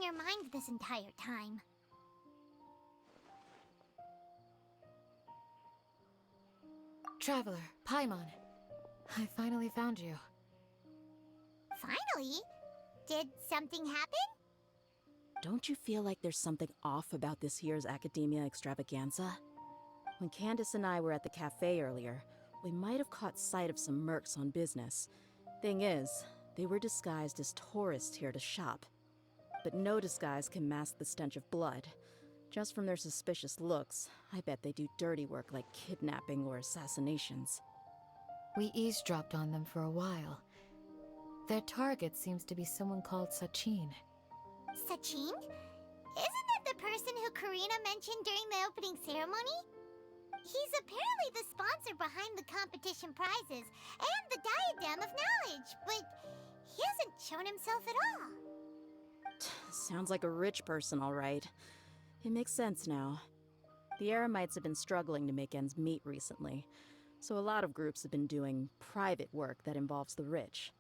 their mind this entire time. Traveler, Paimon. I finally found you. Finally? Did something happen? Don't you feel like there's something off about this year's Akademiya Extravaganza? When Candace and I were at the cafe earlier, we might have caught sight of some mercs on business. Thing is, they were disguised as tourists here to shop. But no disguise can mask the stench of blood. Just from their suspicious looks, I bet they do dirty work like kidnapping or assassinations. We eavesdropped on them for a while. Their target seems to be someone called Sachin. Sachin? Isn't that the person who Karina mentioned during the opening ceremony? He's apparently the sponsor behind the competition prizes and the Diadem of Knowledge, but he hasn't shown himself at all. Sounds like a rich person, all right. It makes sense now. The Eremites have been struggling to make ends meet recently, so a lot of groups have been doing private work that involves the rich.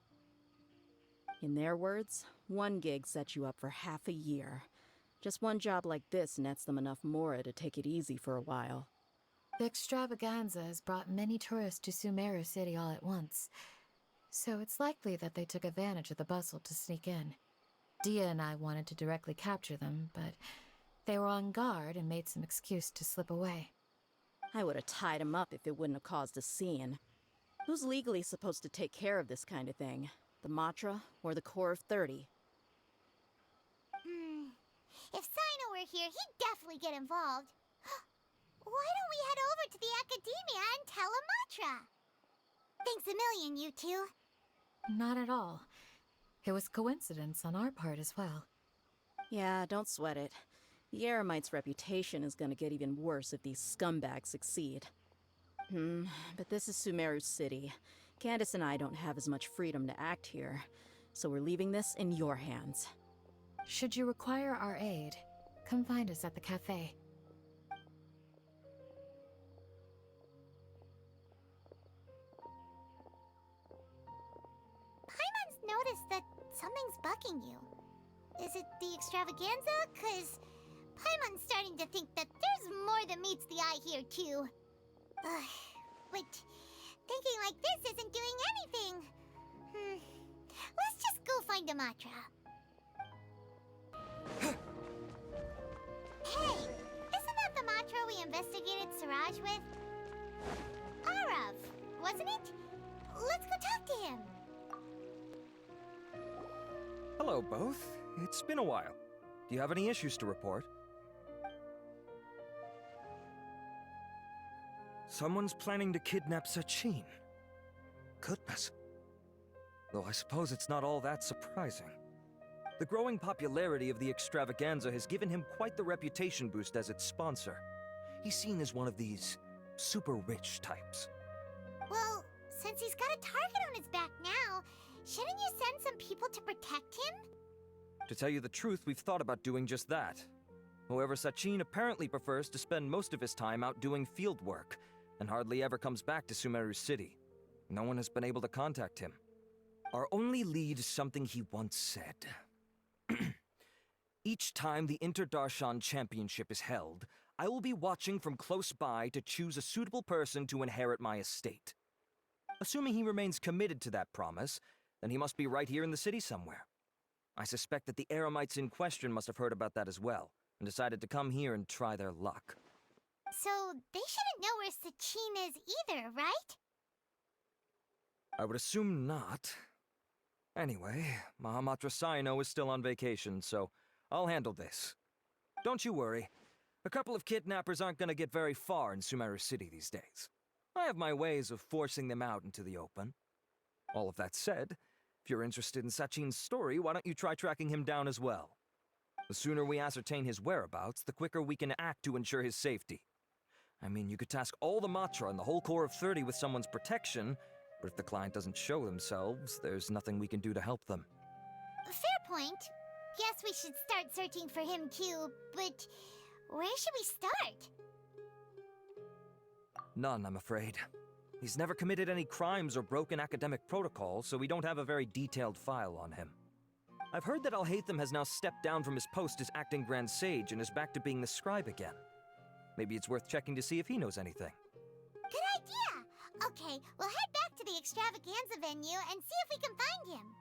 In their words, one gig sets you up for half a year. Just one job like this nets them enough mora to take it easy for a while. The extravaganza has brought many tourists to Sumeru City all at once, so it's likely that they took advantage of the bustle to sneak in. Dehya and I wanted to directly capture them, but they were on guard and made some excuse to slip away. I would have tied him up if it wouldn't have caused a scene. Who's legally supposed to take care of this kind of thing? The Matra or the Core of 30? If Sino were here, he'd definitely get involved. Why don't we head over to the Akademiya and tell Amatra? Thanks a million, you two. Not at all. It was coincidence on our part as well. Yeah, don't sweat it. The Eremites' reputation is gonna get even worse if these scumbags succeed. But this is Sumeru City. Candace and I don't have as much freedom to act here, so we're leaving this in your hands. Should you require our aid, come find us at the cafe. Paimon's noticed that something's bugging you. Is it the extravaganza? 'Cause Paimon's starting to think that there's more than meets the eye here, too. But thinking like this isn't doing anything. Let's just go find Amatra. Hey, isn't that the Matra we investigated Siraj with? Arav, wasn't it? Let's go talk to him. Hello, both. It's been a while. Do you have any issues to report? Someone's planning to kidnap Sachin. Goodness. Though I suppose it's not all that surprising. The growing popularity of the extravaganza has given him quite the reputation boost as its sponsor. He's seen as one of these super rich types. Well, since he's got a target on his back now, shouldn't you send some people to protect him? To tell you the truth, we've thought about doing just that. However, Sachin apparently prefers to spend most of his time out doing field work, and hardly ever comes back to Sumeru City. No one has been able to contact him. Our only lead is something he once said. Each time the Inter-Darshan championship is held, I will be watching from close by to choose a suitable person to inherit my estate. Assuming he remains committed to that promise, then he must be right here in the city somewhere. I suspect that the Eremites in question must have heard about that as well, and decided to come here and try their luck. So they shouldn't know where Sachin is either, right? I would assume not. Anyway, Mahamatra Saino is still on vacation, so I'll handle this. Don't you worry. A couple of kidnappers aren't gonna get very far in Sumeru City these days. I have my ways of forcing them out into the open. All of that said, if you're interested in Sachin's story, why don't you try tracking him down as well? The sooner we ascertain his whereabouts, the quicker we can act to ensure his safety. I mean, you could task all the Matra and the whole Core of 30 with someone's protection, but if the client doesn't show themselves, there's nothing we can do to help them. Fair point. Guess we should start searching for him too, but where should we start? None, I'm afraid. He's never committed any crimes or broken academic protocol, so we don't have a very detailed file on him. I've heard that Alhaitham has now stepped down from his post as acting Grand Sage and is back to being the scribe again. Maybe it's worth checking to see if he knows anything. Good idea! Okay, we'll head back to the extravaganza venue and see if we can find him.